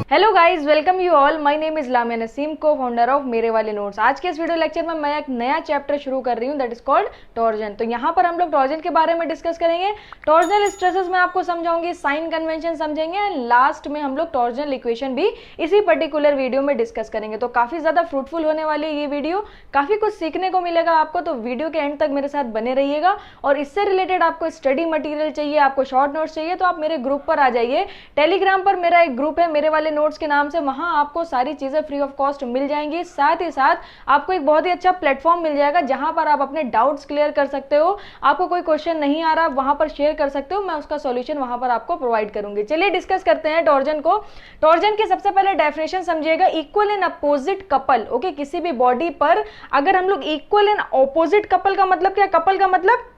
Hello guys, welcome you all. My name is Lamia Naseem, cofounder of मेरे वाले notes. आज के इस वीडियो लेक्चर में मैं एक नया चैप्टर शुरू कर रही हूँ, दैट इज कॉल्ड टॉर्जन। तो यहाँ पर हम लोग टॉर्जन के बारे में डिस्कस करेंगे। टॉर्जनल स्ट्रेसेस में आपको समझाऊंगी, साइन कन्वेंशन समझेंगे एंड लास्ट में हम लोग टॉर्जनल इक्वेशन भी इसी पर्टिकुलर वीडियो में डिस्कस करेंगे। तो काफी ज्यादा फ्रूटफुल होने वाली ये वीडियो, काफी कुछ सीखने को मिलेगा आपको। तो वीडियो के एंड तक मेरे साथ बने रहिएगा। और इससे रिलेटेड आपको स्टडी मटेरियल चाहिए, आपको शॉर्ट नोट्स चाहिए, तो आप मेरे ग्रुप पर आ जाइए। टेलीग्राम पर मेरा एक ग्रुप है मेरे वाले नोट्स के नाम से, वहां आपको सारी चीजें फ्री ऑफ कॉस्ट मिल जाएंगी। साथ ही साथ आपको एक बहुत ही अच्छा प्लेटफॉर्म मिल जाएगा जहां पर आप अपने डाउट्स क्लियर कर सकते हो। आपको कोई क्वेश्चन नहीं आ रहा, वहां पर शेयर कर सकते हो, मैं उसका सॉल्यूशन वहां पर आपको प्रोवाइड करूंगी। चलिए डिस्कस करते हैं टॉर्जन को। टॉर्जन की सबसे पहले डेफिनेशन समझिएगा, equal and opposite couple. Okay, किसी भी बॉडी पर अगर हम लोग इक्वल एंड अपोजिट कपल का मतलब क्या, कपल का मतलब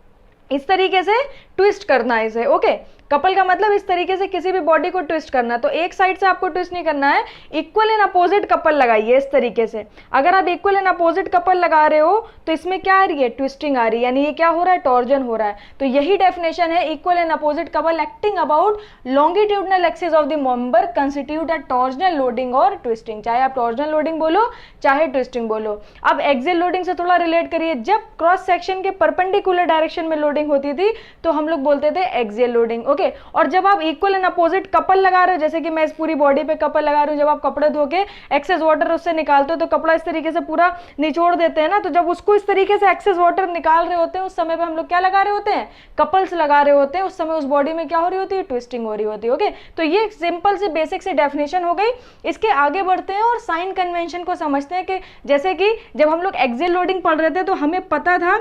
इस तरीके से ट्विस्ट करना है इसे। ओके, कपल का मतलब इस तरीके से किसी भी बॉडी को ट्विस्ट करना है। तो एक साइड से आपको ट्विस्ट नहीं करना है, इक्वल एंड अपोजिट कपल लगाइए इस तरीके से। अगर आप इक्वल एंड अपोजिट कपल लगा रहे हो तो इसमें क्या आ रही है, ट्विस्टिंग आ रही है, यानी ये क्या हो रहा है, टॉर्जन हो रहा है। तो यही डेफिनेशन है, equal and opposite couple acting about longitudinal axis of the member constitute a torsional loading और ट्विस्टिंग। चाहे आप टॉर्जनल लोडिंग बोलो चाहे ट्विस्टिंग बोलो। अब एक्सियल लोडिंग से थोड़ा रिलेट करिए। जब क्रॉस सेक्शन के परपेंडिकुलर डायरेक्शन में लोडिंग होती थी तो हम लोग बोलते थे एक्सियल लोडिंग। ओके, और जब आप इक्वल एंड अपोजिट कपल लगा रहे हो, जैसे कि मैं इस पूरी बॉडी पे कपल लगा रही हूं, जब आप कपड़े धो के एक्सेस वाटर उससे निकालते हो तो कपड़ा इस तरीके से पूरा निचोड़ देते हैं ना, तो जब उसको इस तरीके से एक्सेस वाटर निकाल रहे होते हैं उस समय पे हम लोग क्या लगा रहे होते हैं, कपल्स लगा रहे होते हैं। उस समय उस बॉडी में क्या हो रही होती है, ट्विस्टिंग हो रही होती है। ओके, तो ये सिंपल से बेसिक से डेफिनेशन हो गई। इसके आगे बढ़ते हैं और साइन कन्वेंशन को समझते हैं कि जैसे कि जब हम लोग एक्सियल लोडिंग पढ़ रहे थे तो हमें पता था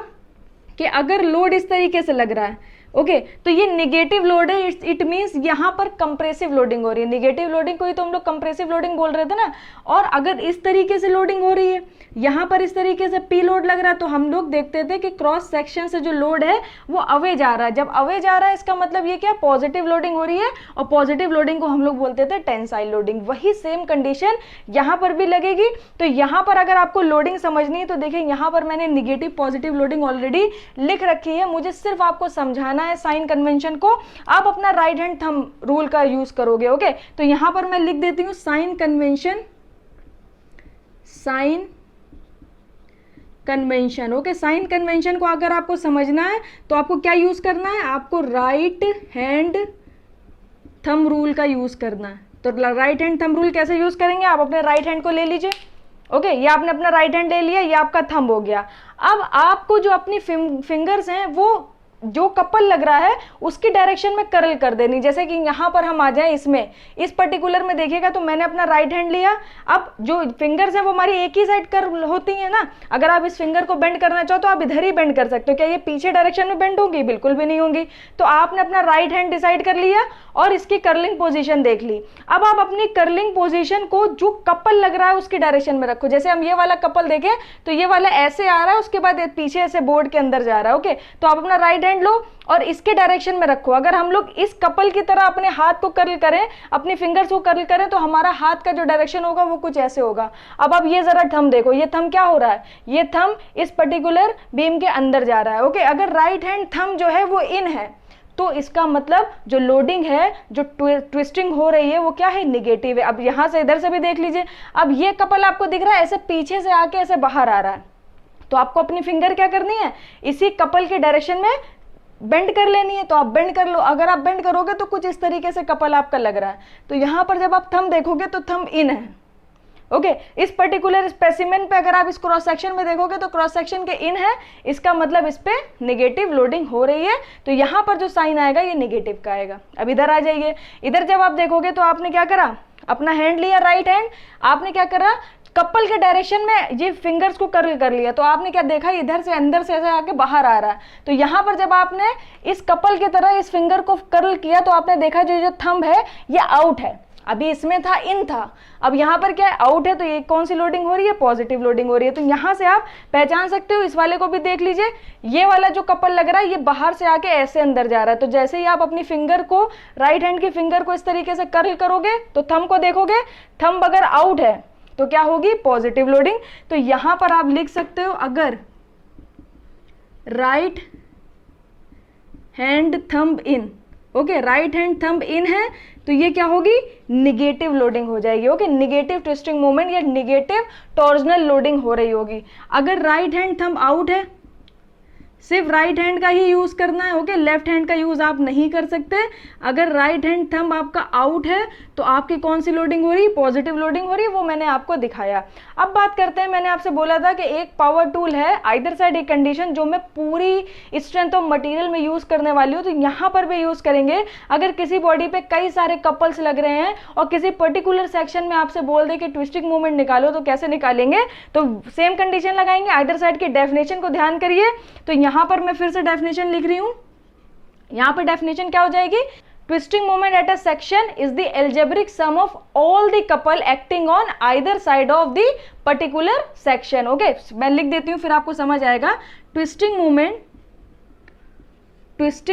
कि अगर लोड इस तरीके से लग रहा है, ओके, तो ये नेगेटिव लोड है। इट मींस यहाँ पर कंप्रेसिव लोडिंग हो रही है। नेगेटिव लोडिंग को ही तो हम लोग कंप्रेसिव लोडिंग बोल रहे थे ना। और अगर इस तरीके से लोडिंग हो रही है, यहाँ पर इस तरीके से पी लोड लग रहा है, तो हम लोग देखते थे कि क्रॉस सेक्शन से जो लोड है वो अवे जा रहा है। जब अवे जा रहा है इसका मतलब ये क्या, पॉजिटिव लोडिंग हो रही है। और पॉजिटिव लोडिंग को हम लोग बोलते थे टेंसाइल लोडिंग। वही सेम कंडीशन यहाँ पर भी लगेगी। तो यहाँ पर अगर आपको लोडिंग समझनी है तो देखिए, यहाँ पर मैंने निगेटिव पॉजिटिव लोडिंग ऑलरेडी लिख रखी है। मुझे सिर्फ आपको समझाना है साइन कन्वेंशन को। आप अपना राइट हैंड थंब रूल का यूज करोगे। ओके, तो यहां पर मैं लिख देती हूं sign convention, sign convention. Okay, sign convention को अगर आपको समझना है तो आपको क्या यूज करना है, आपको राइट हैंड थंब रूल का यूज करना है। तो राइट हैंड थंब रूल कैसे यूज करेंगे, आप अपने राइट हैंड को ले लीजिए। ओके, ये आपने अपना राइट हैंड ले लिया, ये आपका थंब हो गया। अब आपको जो अपनी फिंगर्स हैं वो जो कपल लग रहा है उसकी डायरेक्शन में कर्ल कर देनी। जैसे कि यहां पर हम आ जाएं, इसमें इस पर्टिकुलर में देखिएगा तो मैंने अपना राइट हैंड लिया। अब जो फिंगर्स है वो हमारी एक ही साइड कर्ल होती है ना। अगर आप इस फिंगर को बेंड करना चाहो तो आप इधर ही बेंड कर सकते हो। क्या ये पीछे डायरेक्शन में बेंड होगी, बिल्कुल भी नहीं होंगी। तो आपने अपना राइट हैंड डिसाइड कर लिया और इसकी कर्लिंग पोजीशन देख ली। अब आप अपनी कर्लिंग पोजीशन को जो कपल लग रहा है उसकी डायरेक्शन में रखो। जैसे हम ये वाला कपल देखें तो ये वाला ऐसे आ रहा है, उसके बाद पीछे ऐसे बोर्ड के अंदर जा रहा है। ओके, तो आप अपना राइट हैंड लो और इसके डायरेक्शन में रखो। अगर हम लोग इस कपल की तरह अपने हाथ को कर्ल करें, अपनी फिंगर्स को कर्ल करें, तो हमारा हाथ का जो डायरेक्शन होगा वो कुछ ऐसे होगा। अब आप ये जरा थंब देखो, ये थंब क्या हो रहा है, ये थंब इस पर्टिकुलर बीम के अंदर जा रहा है। ओके, अगर राइट हैंड थंब जो है वो इन है तो इसका मतलब जो लोडिंग है, जो ट्विस्टिंग हो रही है वो क्या है, निगेटिव है। अब यहां से इधर से भी देख लीजिए, अब ये कपल आपको दिख रहा है ऐसे पीछे से आके ऐसे बाहर आ रहा है, तो आपको अपनी फिंगर क्या करनी है, इसी कपल के डायरेक्शन में बेंड कर लेनी है। तो आप बेंड कर लो। अगर आप बेंड करोगे तो कुछ इस तरीके से कपल आपका लग रहा है। तो यहां पर जब आप थंब देखोगे तो थंब इन है। ओके, इस पर्टिकुलर स्पेसिमेन पे अगर आप इस क्रॉस सेक्शन में देखोगे तो क्रॉस सेक्शन के इन है, इसका मतलब इस पे नेगेटिव लोडिंग हो रही है। तो यहां पर जो साइन आएगा ये नेगेटिव का आएगा। अब इधर आ जाइए, इधर जब आप देखोगे तो आपने क्या करा, अपना हैंड लिया राइट हैंड, आपने क्या करा, कपल के डायरेक्शन में ये फिंगर्स को कर्ल कर लिया। तो आपने क्या देखा, इधर से अंदर से ऐसे आके बाहर आ रहा है। तो यहां पर जब आपने इस कपल की तरह इस फिंगर को कर्ल किया तो आपने देखा जो थंब है ये आउट है। अभी इसमें था इन था, अब यहाँ पर क्या है, आउट है। तो ये कौन सी लोडिंग हो रही है, पॉजिटिव लोडिंग हो रही है। तो यहाँ से आप पहचान सकते हो। इस वाले को भी देख लीजिए, ये वाला जो कपल लग रहा है ये बाहर से आके ऐसे अंदर जा रहा है। तो जैसे ही आप अपनी फिंगर को, राइट हैंड की फिंगर को इस तरीके से कर्ल करोगे तो थंब को देखोगे, थंब अगर आउट है तो क्या होगी, पॉजिटिव लोडिंग। तो यहां पर आप लिख सकते हो, अगर right hand thumb in okay, right hand thumb in है तो ये क्या होगी, निगेटिव लोडिंग हो जाएगी। ओके, निगेटिव ट्विस्टिंग मोमेंट या निगेटिव टॉर्जनल लोडिंग हो रही होगी। अगर राइट हैंड थंब आउट है, सिर्फ राइट हैंड का ही यूज करना है। ओके, लेफ्ट हैंड का यूज आप नहीं कर सकते। अगर राइट हैंड थंब आपका आउट है तो आपकी कौन सी लोडिंग हो रही है, पॉजिटिव लोडिंग हो रही है, वो मैंने आपको दिखाया। अब बात करते हैं, मैंने आपसे बोला था कि एक पावर टूल है आइदर साइड एक कंडीशन जो मैं पूरी स्ट्रेंथ ऑफ मटेरियल में यूज करने वाली हूँ, तो यहाँ पर भी यूज करेंगे। अगर किसी बॉडी पे कई सारे कपल्स लग रहे हैं और किसी पर्टिकुलर सेक्शन में आपसे बोल दे कि ट्विस्टिंग मूवमेंट निकालो, तो कैसे निकालेंगे, तो सेम कंडीशन लगाएंगे। आइदर साइड की डेफिनेशन को ध्यान करिए। तो यहाँ पर मैं फिर से डेफिनेशन लिख रही हूं। यहां पर डेफिनेशन क्या हो जाएगी, twisting moment at a section is the algebraic sum of all the couple acting on either side of the particular section. Okay, मैं लिख देती हूं फिर आपको समझ आएगा। ट्विस्टिंग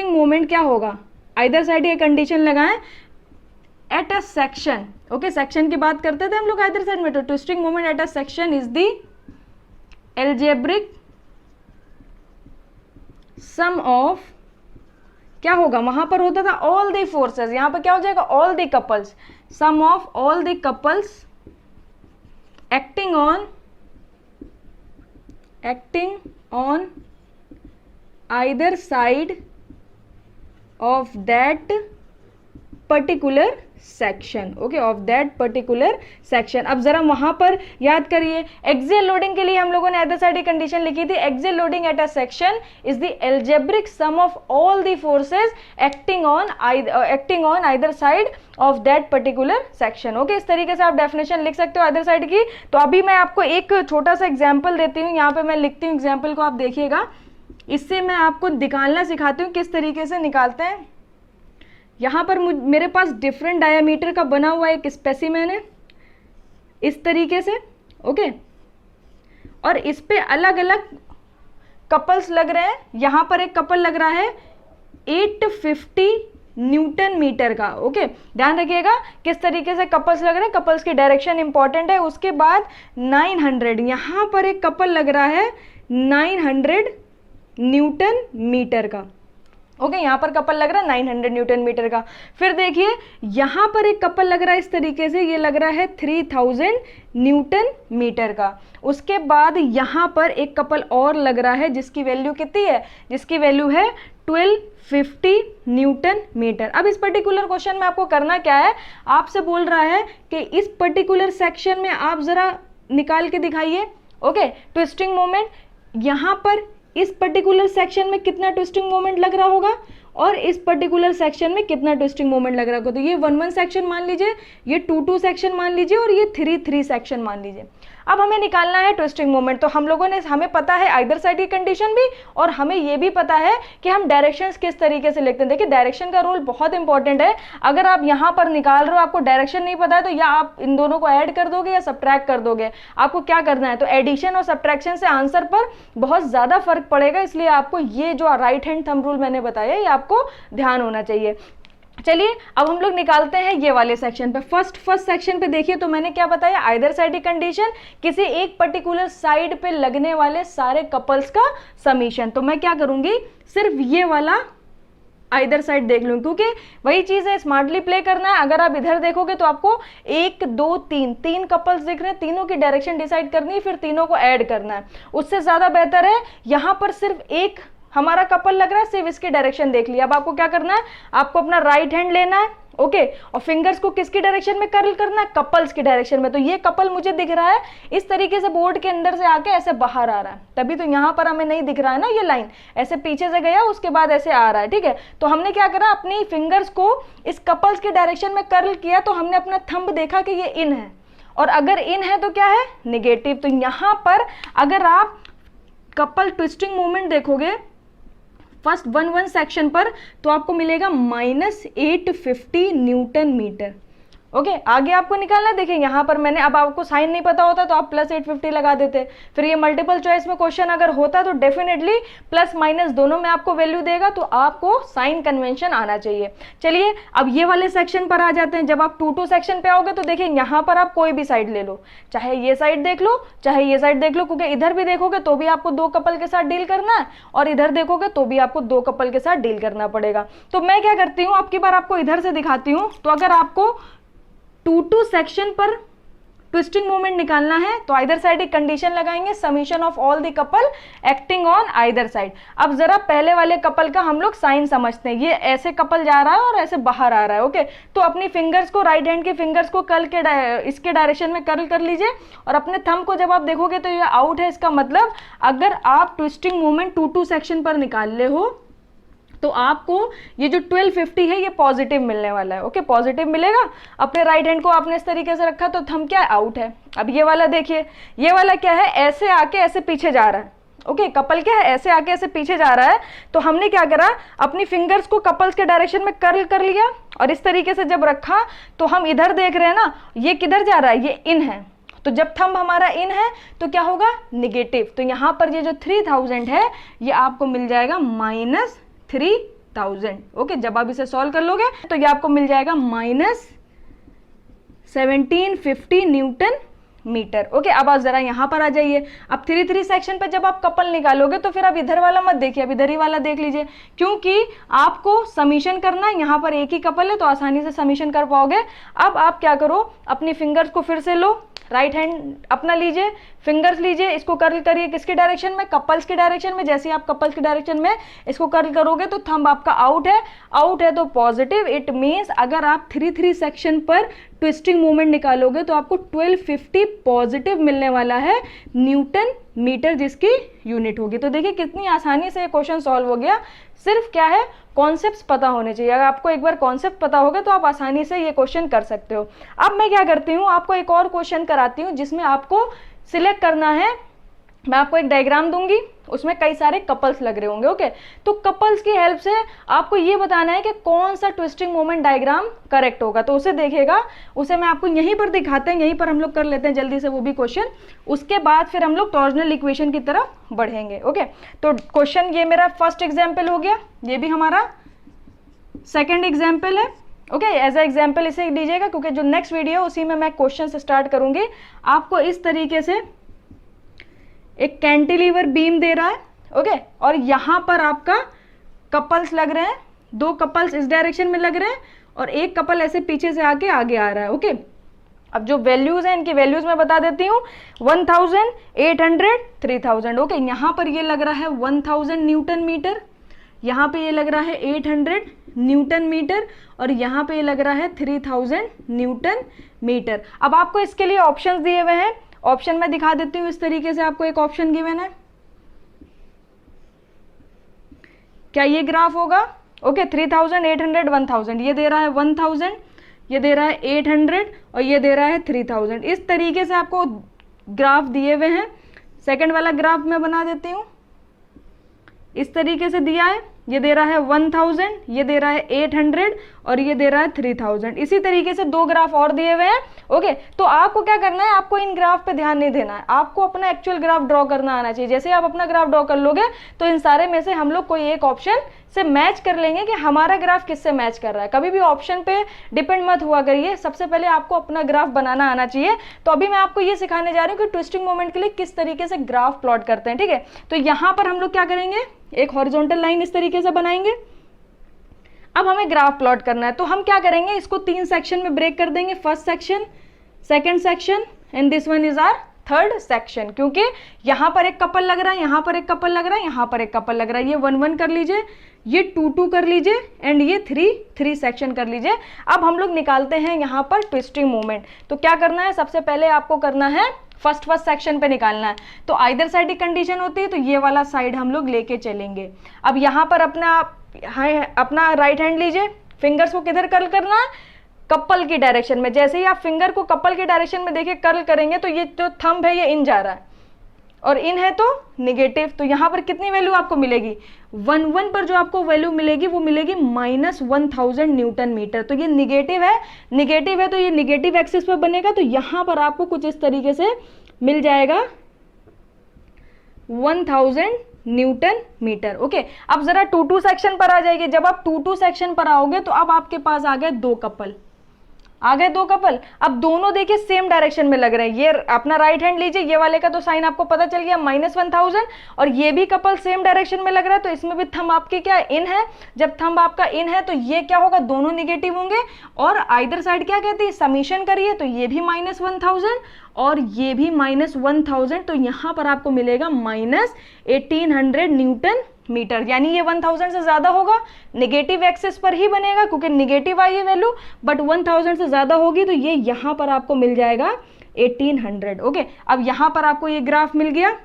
मोमेंट क्या होगा, आइदर साइड ये कंडीशन लगाएं eight a section. Okay, section की बात करते थे हम लोग आइदर साइड में, तो twisting moment at a section is the algebraic sum of, क्या होगा, वहां पर होता था ऑल द फोर्सेस, यहां पर क्या हो जाएगा, all the couples, some of all the couples acting on either side of that particular section. Okay, of that particular section. अब जरा वहां पर याद करिए, एक्सियल लोडिंग के लिए हम लोगों ने अदर साइड की कंडीशन लिखी थी, axial loading eight a section is the algebraic sum of all the forces acting on either side of that particular section. Okay, इस तरीके से आप डेफिनेशन लिख सकते हो अदर साइड की। तो अभी मैं आपको एक छोटा सा एग्जाम्पल देती हूँ, यहाँ पे मैं लिखती हूँ एग्जाम्पल को, आप देखिएगा, इससे मैं आपको निकालना सिखाती हूँ किस तरीके से निकालते हैं। यहाँ पर मेरे पास डिफरेंट डायमीटर का बना हुआ एक स्पेसिमेन है इस तरीके से। ओके, और इस पे अलग अलग कपल्स लग रहे हैं। यहाँ पर एक कपल लग रहा है 850 न्यूटन मीटर का। ओके, ध्यान रखिएगा किस तरीके से कपल्स लग रहे हैं, कपल्स की डायरेक्शन इंपॉर्टेंट है। उसके बाद 900, यहाँ पर एक कपल लग रहा है 900 न्यूटन मीटर का। ओके, यहाँ पर कपल लग रहा है 900 न्यूटन मीटर का। फिर देखिए यहाँ पर एक कपल लग रहा है इस तरीके से, ये लग रहा है 3000 न्यूटन मीटर का। उसके बाद यहाँ पर एक कपल और लग रहा है जिसकी वैल्यू कितनी है, जिसकी वैल्यू है 1250 न्यूटन मीटर। अब इस पर्टिकुलर क्वेश्चन में आपको करना क्या है, आपसे बोल रहा है कि इस पर्टिकुलर सेक्शन में आप जरा निकाल के दिखाइए। ओके, ट्विस्टिंग मोमेंट यहाँ पर इस पर्टिकुलर सेक्शन में कितना ट्विस्टिंग मोमेंट लग रहा होगा और इस पर्टिकुलर सेक्शन में कितना ट्विस्टिंग मोमेंट लग रहा होगा। तो ये 1-1 सेक्शन मान लीजिए, ये 2-2 सेक्शन मान लीजिए और ये 3-3 सेक्शन मान लीजिए। अब हमें निकालना है ट्विस्टिंग मोमेंट। तो हम लोगों ने, हमें पता है आइदर साइड की कंडीशन भी, और हमें ये भी पता है कि हम डायरेक्शंस किस तरीके से लिखते हैं। देखिए डायरेक्शन का रोल बहुत इंपॉर्टेंट है। अगर आप यहाँ पर निकाल रहे हो, आपको डायरेक्शन नहीं पता है, तो या आप इन दोनों को ऐड कर दोगे या सब्ट्रैक्ट कर दोगे। आपको क्या करना है, तो एडिशन और सब्ट्रैक्शन से आंसर पर बहुत ज्यादा फर्क पड़ेगा, इसलिए आपको ये जो राइट हैंड थंब रूल मैंने बताया ये आपको ध्यान होना चाहिए। चलिए अब हम लोग निकालते हैं ये वाले सेक्शन पे। फर्स्ट सेक्शन पे देखिए, तो मैंने क्या बताया, आइदर साइड की कंडीशन, किसी एक पर्टिकुलर साइड पे लगने वाले सारे कपल्स का समीशन। तो मैं क्या करूंगी, सिर्फ ये वाला आइदर साइड देख लूं, क्योंकि वही चीज है, स्मार्टली प्ले करना है। अगर आप इधर देखोगे तो आपको 1 2 3 कपल्स दिख रहे हैं, तीनों की डायरेक्शन डिसाइड करनी है, फिर तीनों को ऐड करना है। उससे ज्यादा बेहतर है यहां पर सिर्फ एक हमारा कपल लग रहा है, सिर्फ इसकी डायरेक्शन देख लिया। अब आपको क्या करना है, आपको अपना राइट हैंड लेना है। ओके, और फिंगर्स को किसकी डायरेक्शन में कर्ल करना है, कपल्स की डायरेक्शन में। तो ये कपल मुझे दिख रहा है इस तरीके से, बोर्ड के अंदर से आके ऐसे बाहर आ रहा है, तभी तो यहाँ पर हमें नहीं दिख रहा है ना, ये लाइन ऐसे पीछे से गया उसके बाद ऐसे आ रहा है। ठीक है, तो हमने क्या करा, अपनी फिंगर्स को इस कपल्स की डायरेक्शन में कर्ल किया, तो हमने अपना थंब देखा कि ये इन है, और अगर इन है तो क्या है, निगेटिव। तो यहाँ पर अगर आप कपल ट्विस्टिंग मूवमेंट देखोगे फर्स्ट 1-1 सेक्शन पर, तो आपको मिलेगा -850 न्यूटन मीटर। ओके आगे आपको निकालना है। देखिए यहाँ पर मैंने, अब आपको साइन नहीं पता होता तो आप प्लस 850 लगा देते, फिर ये मल्टीपल चॉइस में क्वेश्चन अगर होता तो डेफिनेटली प्लस माइनस दोनों में आपको वैल्यू देगा, तो आपको साइन कन्वेंशन आना चाहिए। चलिए अब ये वाले सेक्शन पर आ जाते हैं। जब आप 2-2 सेक्शन पे आओगे तो देखिए यहाँ पर आप कोई भी साइड ले लो, चाहे ये साइड देख लो चाहे ये साइड देख लो, क्योंकि इधर भी देखोगे तो भी आपको 2 कपल के साथ डील करना है और इधर देखोगे तो भी आपको 2 कपल के साथ डील करना पड़ेगा। तो मैं क्या करती हूँ, अब की बार आपको इधर से दिखाती हूँ। तो अगर आपको 2-2 सेक्शन पर ट्विस्टिंग मोमेंट निकालना है तो आइदर साइड एक कंडीशन लगाएंगे, summation of all the couple acting on either side. अब जरा पहले वाले कपल का हम लोग साइन समझते हैं। ये ऐसे कपल जा रहा है और ऐसे बाहर आ रहा है, ओके। तो अपनी फिंगर्स को, राइट हैंड के फिंगर्स को कर्ल के इसके डायरेक्शन में कर्ल कर लीजिए और अपने थंब को जब आप देखोगे तो ये आउट है। इसका मतलब अगर आप ट्विस्टिंग मोमेंट 2-2 सेक्शन पर निकाल ले हो तो आपको ये जो 1250 है ये पॉजिटिव मिलने वाला है, ओके, पॉजिटिव मिलेगा। अपने राइट हैंड को आपने इस तरीके से रखा तो थंब क्या है, आउट है। अब ये वाला देखिए, ये वाला क्या है, ऐसे आके ऐसे पीछे जा रहा है, ओके, कपल क्या है, ऐसे आके ऐसे पीछे जा रहा है। तो हमने क्या करा, अपनी फिंगर्स को कपल्स के डायरेक्शन में कर्ल कर लिया और इस तरीके से जब रखा तो हम इधर देख रहे हैं ना, ये किधर जा रहा है, ये इन है। तो जब थंब हमारा इन है तो क्या होगा, निगेटिव। तो यहाँ पर ये जो 3000 है ये आपको मिल जाएगा -3000, ओके। जब आप इसे सॉल्व कर लोगे तो ये आपको मिल जाएगा -1750 न्यूटन मीटर, ओके। अब आप जरा यहाँ पर आ जाइए। अब 3-3 सेक्शन पे जब आप कपल निकालोगे तो फिर आप इधर वाला मत देखिए, अब इधर ही वाला देख लीजिए, क्योंकि आपको समीशन करना है। यहाँ पर एक ही कपल है तो आसानी से समीशन कर पाओगे। अब आप क्या करो, अपनी फिंगर्स को फिर से लो, राइट हैंड अपना लीजिए, फिंगर्स लीजिए, इसको कर्ल करिए किसके डायरेक्शन में, कपल्स के डायरेक्शन में। जैसे आप कपल्स के डायरेक्शन में इसको कर्ल करोगे तो थंब आपका आउट है, आउट है तो पॉजिटिव। इट मीन्स अगर आप 3-3 सेक्शन पर ट्विस्टिंग मूवमेंट निकालोगे तो आपको 1250 पॉजिटिव मिलने वाला है न्यूटन मीटर, जिसकी यूनिट होगी। तो देखिए कितनी आसानी से ये क्वेश्चन सॉल्व हो गया। सिर्फ क्या है, कॉन्सेप्ट्स पता होने चाहिए। अगर आपको एक बार कॉन्सेप्ट पता होगा तो आप आसानी से ये क्वेश्चन कर सकते हो। अब मैं क्या करती हूँ, आपको एक और क्वेश्चन कराती हूँ जिसमें आपको सिलेक्ट करना है। मैं आपको एक डायग्राम दूंगी, उसमें कई सारे कपल्स लग रहे होंगे, ओके। तो कपल्स की हेल्प से आपको ये बताना है कि कौन सा ट्विस्टिंग मोमेंट डायग्राम करेक्ट होगा। तो उसे देखिएगा, उसे मैं आपको यहीं पर दिखाते हैं, यहीं पर हम लोग कर लेते हैं जल्दी से वो भी क्वेश्चन। उसके बाद फिर हम लोग टॉर्जनल इक्वेशन की तरफ बढ़ेंगे, ओके। तो क्वेश्चन ये मेरा फर्स्ट एग्जाम्पल हो गया, ये भी हमारा सेकेंड एग्जाम्पल है, ओके। एज ए एग्जाम्पल इसे लीजिएगा क्योंकि जो नेक्स्ट वीडियो उसी में मैं क्वेश्चन से स्टार्ट करूंगी। आपको इस तरीके से एक कैंटिलीवर बीम दे रहा है, ओके, और यहाँ पर आपका कपल्स लग रहे हैं, 2 कपल्स इस डायरेक्शन में लग रहे हैं और एक कपल ऐसे पीछे से आके आगे आ रहा है, ओके। अब जो वैल्यूज हैं इनकी वैल्यूज मैं बता देती हूँ, 1000, 800, 3000, ओके। यहाँ पर ये लग रहा है 1000 न्यूटन मीटर, यहाँ पे ये लग रहा है 800 न्यूटन मीटर और यहाँ पे ये लग रहा है 3000 न्यूटन मीटर। अब आपको इसके लिए ऑप्शंस दिए हुए हैं, ऑप्शन में दिखा देती हूँ। इस तरीके से आपको एक ऑप्शन गिवन है, क्या ये ग्राफ होगा, ओके। 3000, 800, 1000, ये दे रहा है 1000, ये दे रहा है 800 और ये दे रहा है 3000। इस तरीके से आपको ग्राफ दिए हुए हैं। सेकंड वाला ग्राफ मैं बना देती हूँ, इस तरीके से दिया है, ये दे रहा है 1000, ये दे रहा है 800 और ये दे रहा है 3000। इसी तरीके से 2 ग्राफ और दिए हुए हैं, ओके। तो आपको क्या करना है, आपको इन ग्राफ पे ध्यान नहीं देना है, आपको अपना एक्चुअल ग्राफ ड्रॉ करना आना चाहिए। जैसे आप अपना ग्राफ ड्रॉ कर लोगे तो इन सारे में से हम लोग कोई एक ऑप्शन से मैच कर लेंगे कि हमारा ग्राफ किससे मैच कर रहा है। कभी भी ऑप्शन पे डिपेंड मत हुआ करिए, सबसे पहले आपको अपना ग्राफ बनाना आना चाहिए। तो अभी मैं आपको ये सिखाने जा रही हूँ कि ट्विस्टिंग मोमेंट के लिए किस तरीके से ग्राफ प्लॉट करते हैं, ठीक है। तो यहाँ पर हम लोग क्या करेंगे, एक हॉरिजॉन्टल लाइन इस तरीके से बनाएंगे। अब हमें ग्राफ प्लॉट करना है तो हम क्या करेंगे, इसको 3 सेक्शन में ब्रेक कर देंगे, first section, second section and this one is our third section. क्योंकि यहाँ पर एक कपल लग रहा है, यहाँ पर एक कपल लग रहा है, यहाँ पर एक कपल लग रहा है। ये 1-1 कर लीजिए, ये 2-2 कर लीजिए एंड ये 3-3 सेक्शन कर लीजिए। अब हम लोग निकालते हैं यहाँ पर ट्विस्टिंग मोमेंट। तो क्या करना है, सबसे पहले आपको करना है फर्स्ट सेक्शन पे निकालना है। तो आइदर साइड की कंडीशन होती है, तो ये वाला साइड हम लोग लेके चलेंगे। अब यहाँ पर अपना राइट हैंड लीजिए, फिंगर्स को किधर कर्ल करना है, कपल की डायरेक्शन में। जैसे ही आप फिंगर को कपल के डायरेक्शन में देखिए कर्ल करेंगे तो ये जो थंब है ये इन जा रहा है, और इन है तो निगेटिव, तो यहाँ पर कितनी वैल्यू आपको मिलेगी, 1 पर जो आपको वैल्यू मिलेगी वो मिलेगी -1000 न्यूटन मीटर। तो ये निगेटिव है तो ये निगेटिव एक्सिस पर बनेगा, तो यहाँ पर आपको कुछ इस तरीके से मिल जाएगा 1000 न्यूटन मीटर। ओके, अब जरा 2-2 सेक्शन पर आ जाएगी। जब आप 2-2 सेक्शन पर आओगे तो अब आपके पास आ गए दो कपल। अब दोनों देखिए सेम डायरेक्शन में लग रहे हैं। ये अपना राइट हैंड लीजिए, ये वाले का तो साइन आपको पता चल गया -1000, और ये भी कपल सेम डायरेक्शन में लग रहा है, तो इसमें भी थंब आपकी क्या इन है। जब थंब आपका इन है तो ये क्या होगा, दोनों निगेटिव होंगे, और आइदर साइड क्या कहती है, समीशन करिए, तो ये भी -1000 और ये भी -1000, तो यहां पर आपको मिलेगा -1800 न्यूटन मीटर। यानी ये 1000 से ज्यादा होगा, नेगेटिव एक्सिस पर ही बनेगा क्योंकि नेगेटिव आई है वैल्यू, बट 1000 से ज्यादा होगी तो ये यहां पर आपको मिल जाएगा 1800। ओके, अब यहां पर आपको ये ग्राफ मिल गया।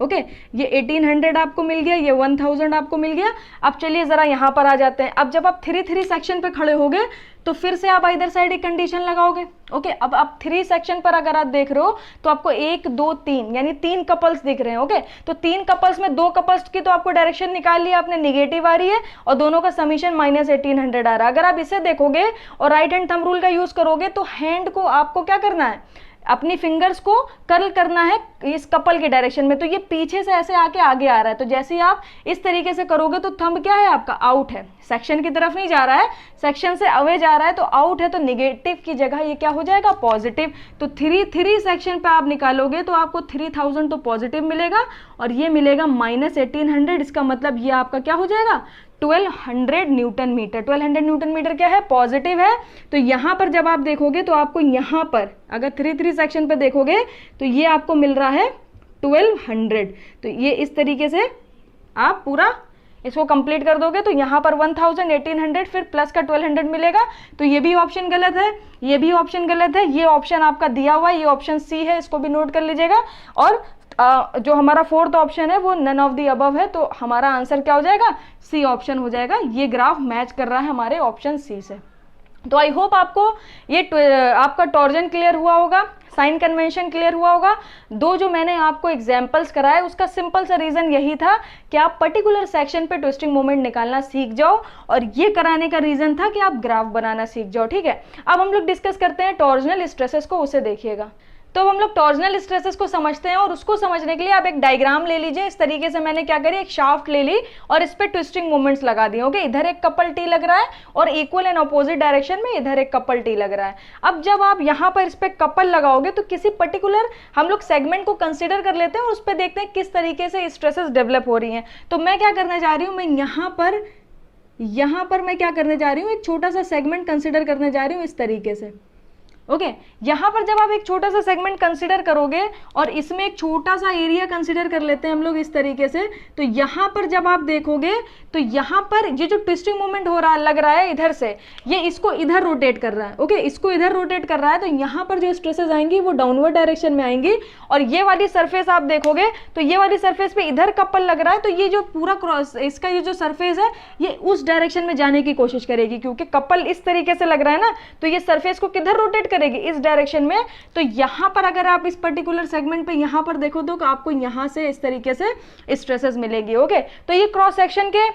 ओके, ये 1800 आपको मिल गया, ये 1000 आपको मिल गया। अब चलिए जरा यहाँ पर आ जाते हैं। अब जब आप 3-3 सेक्शन पे खड़े होगे तो फिर से आप इधर साइड एक कंडीशन लगाओगे। ओके, अब आप 3 सेक्शन पर अगर आप देख रहे हो तो आपको 1 2 3 यानी 3 कपल्स दिख रहे हैं। ओके, तो 3 कपल्स में 2 कपल्स की तो आपको डायरेक्शन निकाल लिया आपने, निगेटिव आ रही है, और दोनों का समीशन -1800 आ रहा है। अगर आप इसे देखोगे और राइट हैंड थंब रूल का यूज करोगे तो हैंड को आपको क्या करना है, अपनी फिंगर्स को कर्ल करना है इस कपल के डायरेक्शन में। तो ये पीछे से ऐसे आके आगे आ रहा है, तो जैसे ही आप इस तरीके से करोगे तो थंब क्या है आपका, आउट है, सेक्शन की तरफ नहीं जा रहा है, सेक्शन से अवे जा रहा है, तो आउट है, तो नेगेटिव की जगह ये क्या हो जाएगा, पॉजिटिव। तो 3 सेक्शन पे आप निकालोगे तो आपको 3000 तो पॉजिटिव मिलेगा और ये मिलेगा -1800। इसका मतलब ये आपका क्या हो जाएगा, 1200 न्यूटन मीटर। 1200 न्यूटन मीटर क्या है, पॉजिटिव है। तो यहां पर जब आप देखोगे तो आपको यहां पर अगर 3 सेक्शन पे देखोगे तो ये आपको मिल रहा है 1200। तो ये इस तरीके से आप पूरा इसको कंप्लीट कर दोगे तो यहाँ पर 1000 1800 फिर प्लस का 1200 मिलेगा। तो ये भी ऑप्शन गलत है, ये भी ऑप्शन गलत है, ये ऑप्शन आपका दिया हुआ है, ये ऑप्शन सी है, इसको भी नोट कर लीजिएगा। और जो हमारा 4th ऑप्शन है वो नन ऑफ दी अबव है, तो हमारा आंसर क्या हो जाएगा, सी ऑप्शन हो जाएगा। ये ग्राफ मैच कर रहा है हमारे ऑप्शन सी से। तो आई होप आपको ये आपका टॉर्जन क्लियर हुआ होगा, साइन कन्वेंशन क्लियर हुआ होगा। दो जो मैंने आपको एग्जांपल्स कराए उसका सिंपल सा रीजन यही था कि आप पर्टिकुलर सेक्शन पे ट्विस्टिंग मोमेंट निकालना सीख जाओ, और ये कराने का रीजन था कि आप ग्राफ बनाना सीख जाओ। ठीक है, अब हम लोग डिस्कस करते हैं टॉर्जनल स्ट्रेसेस को, उसे देखिएगा। तो हम लोग टॉर्जनल स्ट्रेसेस को समझते हैं, और उसको समझने के लिए आप एक डायग्राम ले लीजिए। इस तरीके से मैंने क्या करी, एक शाफ्ट ले ली और इस पे ट्विस्टिंग मोमेंट्स लगा दिए। ओके, इधर एक कपल टी लग रहा है और इक्वल एंड ऑपोजिट डायरेक्शन में इधर एक कपल टी लग रहा है। अब जब आप यहाँ पर इस पे कपल लगाओगे तो किसी पर्टिकुलर हम लोग सेगमेंट को कंसिडर कर लेते हैं और उस पर देखते हैं किस तरीके से स्ट्रेसेस डेवलप हो रही हैं। तो मैं क्या करने जा रही हूँ, मैं यहाँ पर मैं क्या करने जा रही हूँ, एक छोटा सा सेगमेंट कंसिडर करने जा रही हूँ इस तरीके से। ओके, यहाँ पर जब आप एक छोटा सा सेगमेंट कंसिडर करोगे और इसमें एक छोटा सा एरिया कंसिडर कर लेते हैं हम लोग इस तरीके से, तो यहाँ पर जब आप देखोगे तो यहाँ पर ये जो ट्विस्टिंग मोमेंट हो रहा है, लग रहा है इधर से, ये इसको इधर रोटेट कर रहा है। ओके, इसको इधर रोटेट कर रहा है, तो यहाँ पर जो स्ट्रेसेस आएंगी वो डाउनवर्ड डायरेक्शन में आएंगी। और ये वाली सरफेस आप देखोगे तो ये वाली सरफेस पे इधर कपल लग रहा है, तो ये जो पूरा क्रॉस इसका ये जो सरफेस है ये उस डायरेक्शन में जाने की कोशिश करेगी, क्योंकि कपल इस तरीके से लग रहा है ना, तो ये सरफेस को किधर रोटेट करेगी, इस डायरेक्शन में। तो यहां पर अगर आप इस पर्टिकुलर सेगमेंट पे यहां पर देखो तो आपको यहां से इस तरीके से स्ट्रेसेस मिलेगी। ओके, तो ये क्रॉस सेक्शन के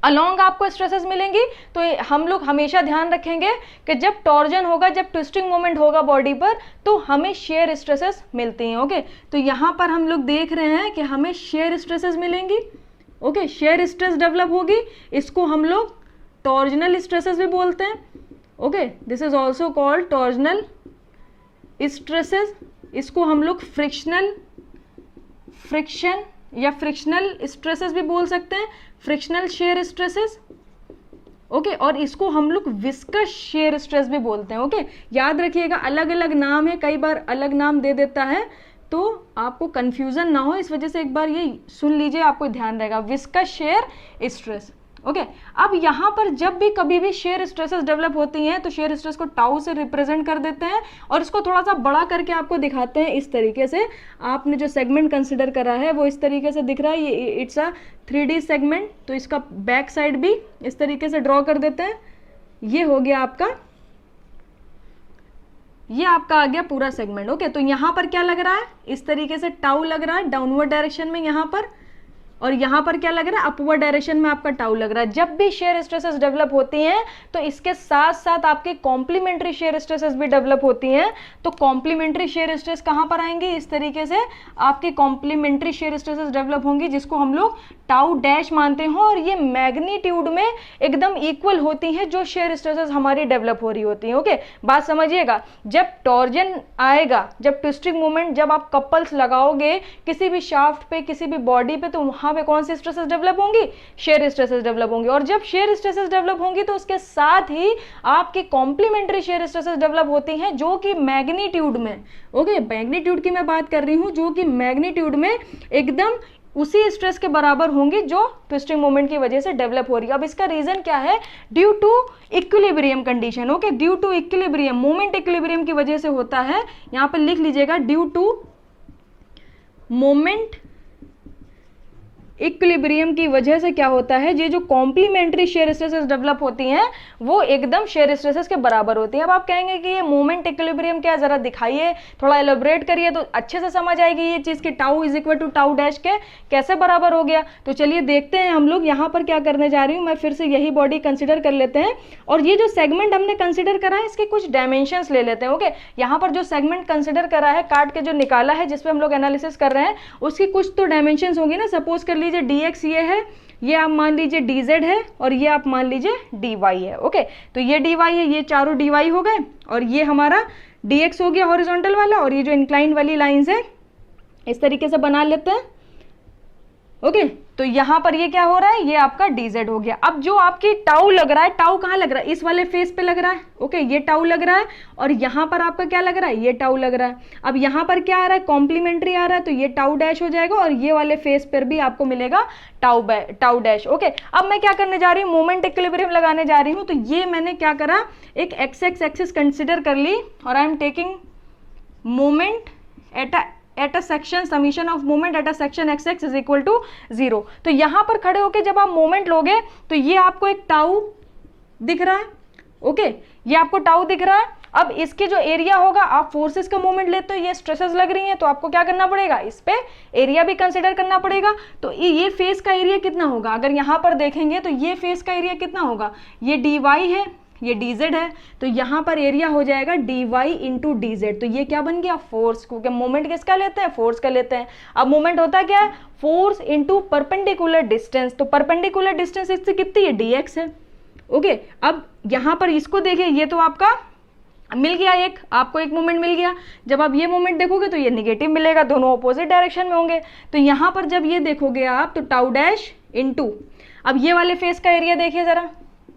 अलोंग आपको स्ट्रेसेस मिलेंगी। तो हम लोग हमेशा ध्यान रखेंगे कि जब टॉर्जन होगा, जब ट्विस्टिंग मोमेंट होगा बॉडी पर, तो हमें शेयर स्ट्रेसेस मिलती हैं। ओके, तो यहां पर हम लोग देख रहे हैं कि हमें शेयर स्ट्रेसेस मिलेंगी। ओके, शेयर स्ट्रेस डेवलप होगी, इसको हम लोग टॉर्जनल स्ट्रेसेस भी बोलते हैं। Okay, this is also called torsional stresses. इसको हम लोग फ्रिक्शन या फ्रिक्शनल स्ट्रेसेस भी बोल सकते हैं, फ्रिक्शनल शेयर स्ट्रेसेस। ओके, और इसको हम लोग विस्कस शेयर स्ट्रेस भी बोलते हैं। ओके, याद रखिएगा, अलग अलग नाम है, कई बार अलग नाम दे देता है, तो आपको कंफ्यूजन ना हो, इस वजह से एक बार ये सुन लीजिए, आपको ध्यान रहेगा, विस्कस शेयर स्ट्रेस। ओके, अब यहाँ पर जब भी कभी भी शेयर स्ट्रेसेस डेवलप होती हैं तो शेयर स्ट्रेस को टाउ से रिप्रेजेंट कर देते हैं, और इसको थोड़ा सा बड़ा करके आपको दिखाते हैं इस तरीके से। आपने जो सेगमेंट कंसिडर करा है वो इस तरीके से दिख रहा है, ये इट्स अ 3D सेगमेंट, तो इसका बैक साइड भी इस तरीके से ड्रॉ कर देते हैं। ये हो गया आपका ये आपका आ गया पूरा सेगमेंट। ओके, तो यहाँ पर क्या लग रहा है, इस तरीके से टाउ लग रहा है डाउनवर्ड डायरेक्शन में यहाँ पर, और यहाँ पर क्या लग रहा है, अपवर्ड डायरेक्शन में आपका टाउ लग रहा है। जब भी शेयर स्ट्रेसेस डेवलप होती हैं तो इसके साथ साथ आपके कॉम्प्लीमेंट्री शेयर स्ट्रेसेस भी डेवलप होती हैं। तो कॉम्प्लीमेंट्री शेयर स्ट्रेस कहाँ पर आएंगे, इस तरीके से आपकी कॉम्प्लीमेंट्री शेयर स्ट्रेसेस डेवलप होंगी, जिसको हम लोग टाउ डैश मानते हैं, और ये मैग्नीट्यूड में एकदम इक्वल होती हैं जो शेयर स्ट्रेसेस हमारी डेवलप हो रही होती हैं। ओके, बात समझिएगा। जब टॉर्जन आएगा, जब ट्विस्टिंग मोमेंट, जब आप कपल्स लगाओगे किसी भी शाफ्ट पे, किसी भी बॉडी पे, तो वहां पे कौन सी स्ट्रेसेस डेवलप होंगी, शेयर स्ट्रेसेस डेवलप होंगी। और जब शेयर स्ट्रेसेस डेवलप होंगी तो उसके साथ ही आपकी कॉम्प्लीमेंट्री शेयर स्ट्रेसेस डेवलप होती हैं, जो कि मैग्नीट्यूड में, ओके, मैग्नीट्यूड की मैं बात कर रही हूं, जो कि मैग्नीट्यूड में एकदम उसी स्ट्रेस के बराबर होंगी जो ट्विस्टिंग मोमेंट की वजह से डेवलप हो रही है। अब इसका रीजन क्या है, due to equilibrium condition. Okay, due to equilibrium, moment equilibrium की वजह से होता है। यहां पर लिख लीजिएगा, ड्यू टू मोमेंट इक्विलिब्रियम की वजह से क्या होता है, ये जो कॉम्प्लीमेंट्री शेयर स्ट्रेसेस डेवलप होती हैं वो एकदम शेयर स्ट्रेसेस के बराबर होती हैं। अब आप कहेंगे कि ये मोमेंट इक्विलिब्रियम क्या, जरा दिखाइए, थोड़ा एलोबरेट करिए तो अच्छे से समझ आएगी ये चीज कि tau is equal to tau dash के कैसे बराबर हो गया। तो चलिए देखते हैं हम लोग यहाँ पर क्या करने जा रही हूँ। मैं फिर से यही बॉडी कंसिडर कर लेते हैं, और ये जो सेगमेंट हमने कंसिडर करा है इसके कुछ डायमेंशंस ले लेते हैं। ओके, यहाँ पर जो सेगमेंट कंसिडर करा है, काट के जो निकाला है, जिसपे हम लोग एनालिसिस कर रहे हैं, उसकी कुछ तो डायमेंशंस होंगी ना। सपोज कर लीजिए dx ये है, ये आप मान लीजिए dz है, और ये आप मान लीजिए dy है। ओके, तो ये dy है, ये चारों dy हो गए, और ये हमारा dx हो गया हॉरिजॉन्टल वाला, और ये जो इंक्लाइंड वाली लाइंस है इस तरीके से बना लेते हैं। ओके, तो यहां पर ये क्या हो रहा है, ये आपका dz हो गया। अब जो आपकी टाउ लग रहा है, टाउ कहां लग रहा है, इस वाले फेस पे लग रहा है। ओके, ये टाउ लग रहा है, और यहां पर आपका क्या लग रहा है, ये टाउ लग रहा है। अब यहां पर क्या आ रहा है, कॉम्प्लीमेंट्री आ रहा है, तो ये टाउ डैश हो जाएगा, और ये वाले फेस पर भी आपको मिलेगा टाउ डैश। ओके, अब मैं क्या करने जा रही हूँ, मोमेंट इक्विलिब्रियम लगाने जा रही हूँ। तो ये मैंने क्या करा, एक एक्स एक्सिस कंसिडर कर ली, और I am taking moment at a section, summation of moment at a section x x is equal to 0। तो यहां पर खड़े होके जब आप मोमेंट लोगे तो ये आपको एक टाउ दिख रहा है। ओके, ये आपको टाउ दिख रहा है। अब इसके जो एरिया होगा, आप फोर्सेस का मोमेंट लेते हो, ये स्ट्रेसेस लग रही हैं, तो आपको क्या करना पड़ेगा, इस पे एरिया भी कंसिडर करना पड़ेगा। तो ये फेस का एरिया कितना होगा, अगर यहां पर देखेंगे तो ये फेस का एरिया कितना होगा, ये dy है, ये dz है, तो यहाँ पर एरिया हो जाएगा dy इंटू dz। तो ये क्या बन गया, फोर्स, क्योंकि मोमेंट किसका लेते हैं, फोर्स का लेते हैं। अब मोमेंट होता क्या है, फोर्स इंटू परपेंडिकुलर डिस्टेंस। तो परपेंडिकुलर डिस्टेंस इससे कितनी है, dx है। ओके, अब यहाँ पर इसको देखिए, ये तो आपका मिल गया, एक आपको एक मोमेंट मिल गया। जब आप ये मोमेंट देखोगे तो ये निगेटिव मिलेगा, दोनों ऑपोजिट डायरेक्शन में होंगे। तो यहाँ पर जब ये देखोगे आप, तो टाउ डैश इंटू, अब ये वाले फेस का एरिया देखिए जरा,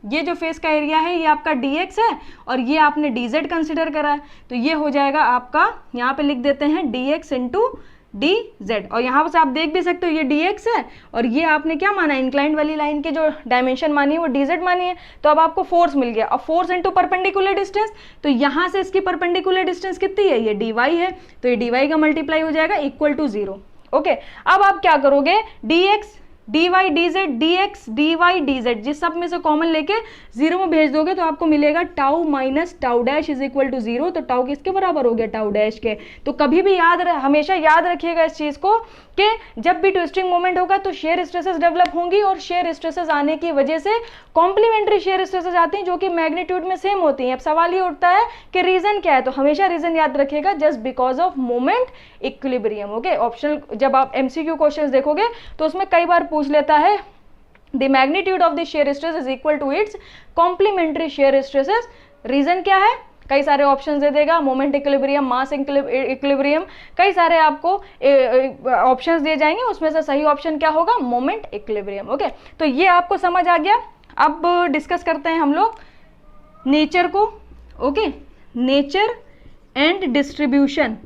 ये जो फेस का एरिया है ये आपका dx है, और ये आपने dz कंसिडर करा है, तो ये हो जाएगा आपका, यहाँ पे लिख देते हैं dx इंटू dz। और यहाँ से आप देख भी सकते हो ये dx है, और ये आपने क्या माना, इंक्लाइंड वाली लाइन के जो डायमेंशन मानी है वो dz मानी है। तो अब आपको फोर्स मिल गया। अब फोर्स इंटू परपेंडिकुलर डिस्टेंस, तो यहाँ से इसकी परपेंडिकुलर डिस्टेंस कितनी है, ये dy है, तो ये dy का मल्टीप्लाई हो जाएगा इक्वल टू 0। ओके, अब आप क्या करोगे, dx dy dz dx dy dz, जिस सब में से कॉमन लेके 0 में भेज दोगे तो आपको मिलेगा tau minus tau dash is equal to 0। तो टाउ किसके बराबर हो गया, टाउ डैश के। तो कभी भी हमेशा याद रखिएगा इस चीज को कि जब भी ट्विस्टिंग मोमेंट होगा तो शेयर स्ट्रेसेस डेवलप होंगी, और शेयर स्ट्रेसेस आने की वजह से कॉम्प्लीमेंट्री शेयर स्ट्रेसेस आती हैं जो कि मैग्नीट्यूड में सेम होती हैं। अब सवाल ये उठता है कि रीजन क्या है, तो हमेशा रीजन याद रखिएगा, just because of moment equilibrium. Okay, optional जब आप एमसीक्यू क्वेश्चंस देखोगे तो उसमें कई बार पूछ लेता है the magnitude of the shear stress is equal to its complementary shear stresses. Reason क्या है, कई सारे ऑप्शंस दे देगा, मोमेंट इक्विलिब्रियम, मास इक्विलिब्रियम, कई सारे आपको ऑप्शंस दिए जाएंगे, उसमें से सही ऑप्शन क्या होगा, मोमेंट इक्विलिब्रियम। ओके, तो ये आपको समझ आ गया। अब डिस्कस करते हैं हम लोग नेचर को। Okay, nature and distribution,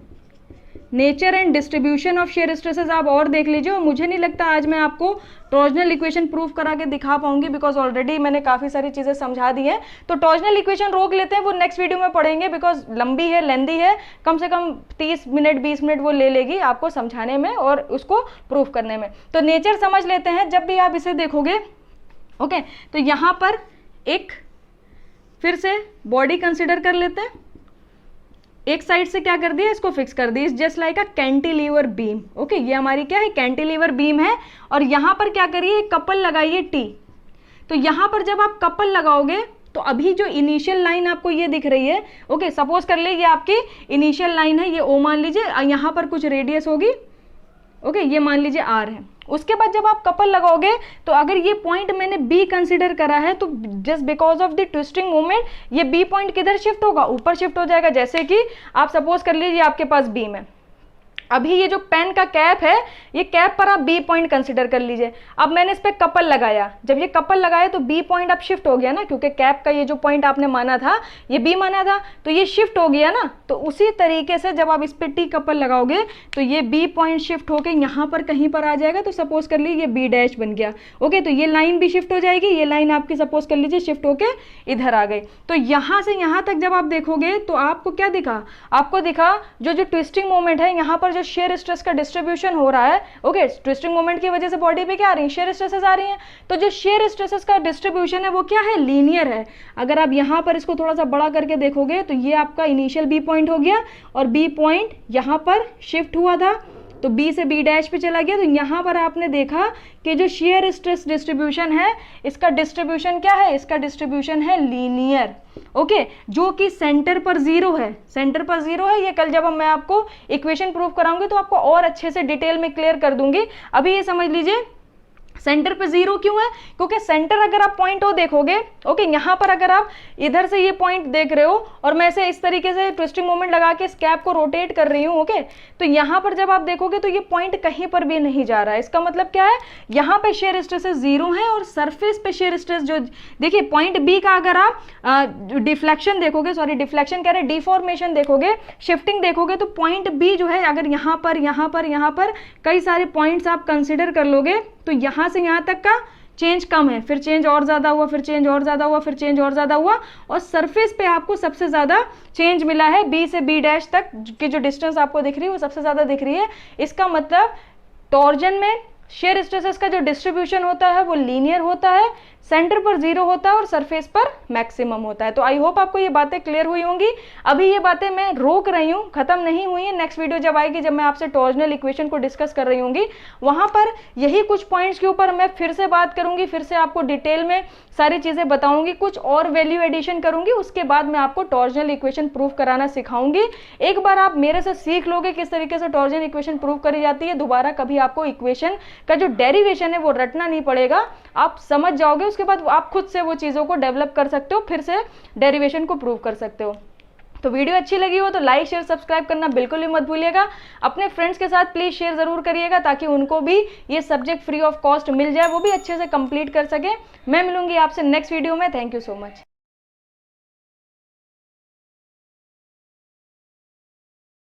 nature and distribution of shear stresses आप और देख लीजिए। और मुझे नहीं लगता आज मैं आपको टॉर्जनल इक्वेशन प्रूफ करा के दिखा पाऊंगी, बिकॉज ऑलरेडी मैंने काफ़ी सारी चीज़ें समझा दी हैं। तो टॉर्जनल इक्वेशन रोक लेते हैं, वो नेक्स्ट वीडियो में पढ़ेंगे, बिकॉज लंबी है, लेंदी है, कम से कम 30 मिनट 20 मिनट वो ले लेगी आपको समझाने में और उसको प्रूफ करने में। तो नेचर समझ लेते हैं। जब भी आप इसे देखोगे, ओके, तो यहाँ पर एक फिर से बॉडी कंसिडर कर लेते हैं। एक साइड से क्या कर दिया, इसको फिक्स कर दी, just like a cantilever beam. Okay, ये हमारी क्या है, कैंटिलीवर बीम है। और यहां पर क्या करिए, कपल लगाइए टी। तो यहां पर जब आप कपल लगाओगे तो अभी जो इनिशियल लाइन आपको ये दिख रही है, ओके, सपोज कर ले ये आपकी इनिशियल लाइन है, ये ओ मान लीजिए, यहां पर कुछ रेडियस होगी, ओके, ये मान लीजिए आर है। उसके बाद जब आप कपल लगाओगे तो अगर ये पॉइंट मैंने बी कंसीडर करा है तो just because of the twisting moment ये बी पॉइंट किधर शिफ्ट होगा, ऊपर शिफ्ट हो जाएगा। जैसे कि आप सपोज कर लीजिए आपके पास बीम है, अभी ये जो पेन का कैप है, ये कैप पर आप बी पॉइंट कंसीडर कर लीजिए। अब मैंने इस पर कपल लगाया, जब ये कपल लगाया तो बी पॉइंट अब शिफ्ट हो गया ना, क्योंकि कैप का ये जो पॉइंट आपने माना था ये बी माना था, तो ये शिफ्ट हो गया ना। तो उसी तरीके से जब आप इस पर टी कपल लगाओगे तो ये बी पॉइंट शिफ्ट होकर यहाँ पर कहीं पर आ जाएगा। तो सपोज कर लीजिए ये बी डैश बन गया। ओके, तो ये लाइन भी शिफ्ट हो जाएगी, ये लाइन आपकी सपोज कर लीजिए शिफ्ट होके इधर आ गई। तो यहाँ से यहाँ तक जब आप देखोगे तो आपको क्या दिखा, आपको दिखा जो ट्विस्टिंग मोमेंट है, यहाँ पर जो शेयर स्ट्रेस का डिस्ट्रीब्यूशन हो रहा है। ओके, ट्विस्टिंग मोमेंट की वजह से बॉडी पे क्या आ रही है, शेयर स्ट्रेसेस आ रही हैं। तो जो शेयर स्ट्रेसेस का डिस्ट्रीब्यूशन है वो क्या है, लीनियर है। अगर आप यहाँ पर इसको थोड़ा सा बड़ा करके देखोगे तो ये आपका इनिशियल बी पॉइंट हो गया और बी पॉइंट यहाँ पर शिफ्ट हुआ था तो बी से बी डैश पे चला गया। तो यहाँ पर आपने देखा कि जो शेयर स्ट्रेस डिस्ट्रीब्यूशन है, इसका डिस्ट्रीब्यूशन क्या है, इसका डिस्ट्रीब्यूशन है लीनियर। ओके, जो कि सेंटर पर जीरो है, सेंटर पर जीरो है। ये कल जब मैं आपको इक्वेशन प्रूव कराऊंगी तो आपको और अच्छे से डिटेल में क्लियर कर दूंगी। अभी ये समझ लीजिए सेंटर पे जीरो क्यों है, क्योंकि सेंटर अगर आप पॉइंट ओ देखोगे, ओके, यहाँ पर अगर आप इधर से ये पॉइंट देख रहे हो और मैं इसे इस तरीके से ट्विस्टिंग मोमेंट लगा के इस कैप को रोटेट कर रही हूँ, ओके, तो यहाँ पर जब आप देखोगे तो ये पॉइंट कहीं पर भी नहीं जा रहा है। इसका मतलब क्या है, यहाँ पे शेयर स्ट्रेसेस जीरो है और सरफेस पे शेयर स्ट्रेस जो, देखिए पॉइंट बी का अगर आप डिफ्लेक्शन देखोगे, सॉरी डिफ्लेक्शन कह रहे, डिफॉर्मेशन देखोगे, शिफ्टिंग देखोगे, तो पॉइंट बी जो है अगर यहाँ पर यहाँ पर यहाँ पर कई सारे पॉइंट्स आप कंसिडर कर लोगे तो यहाँ से यहाँ तक का चेंज कम है, फिर चेंज और ज्यादा हुआ, फिर चेंज और ज्यादा हुआ, फिर चेंज और ज्यादा हुआ, और सरफेस पे आपको सबसे ज्यादा चेंज मिला है। बी से बी डैश तक की जो डिस्टेंस आपको दिख रही है वो सबसे ज्यादा दिख रही है। इसका मतलब टॉर्जन में शेयर स्ट्रेसेस का जो डिस्ट्रीब्यूशन होता है वो लीनियर होता है, सेंटर पर जीरो होता है और सरफेस पर मैक्सिमम होता है। तो आई होप आपको ये बातें क्लियर हुई होंगी। अभी ये बातें मैं रोक रही हूँ, खत्म नहीं हुई है। नेक्स्ट वीडियो जब आएगी, जब मैं आपसे टॉर्जनल इक्वेशन को डिस्कस कर रही होंगी, वहां पर यही कुछ पॉइंट्स के ऊपर मैं फिर से बात करूंगी, फिर से आपको डिटेल में सारी चीजें बताऊंगी, कुछ और वैल्यू एडिशन करूंगी, उसके बाद मैं आपको टॉर्जनल इक्वेशन प्रूव कराना सिखाऊंगी। एक बार आप मेरे से सीख लोगे किस तरीके से टॉर्जनल इक्वेशन प्रूव करी जाती है, दोबारा कभी आपको इक्वेशन का जो डेरिवेशन है वो रटना नहीं पड़ेगा, आप समझ जाओगे। उसके बाद आप खुद से वो चीजों को डेवलप कर सकते हो, फिर से डेरिवेशन को प्रूव कर सकते हो। तो वीडियो अच्छी लगी हो तो लाइक शेयर सब्सक्राइब करना बिल्कुल भी मत भूलिएगा। अपने फ्रेंड्स के साथ प्लीज शेयर जरूर करिएगा ताकि उनको भी ये सब्जेक्ट फ्री ऑफ कॉस्ट मिल जाए, वो भी अच्छे से कंप्लीट कर सके। मैं मिलूंगी आपसे नेक्स्ट वीडियो में। Thank you so much.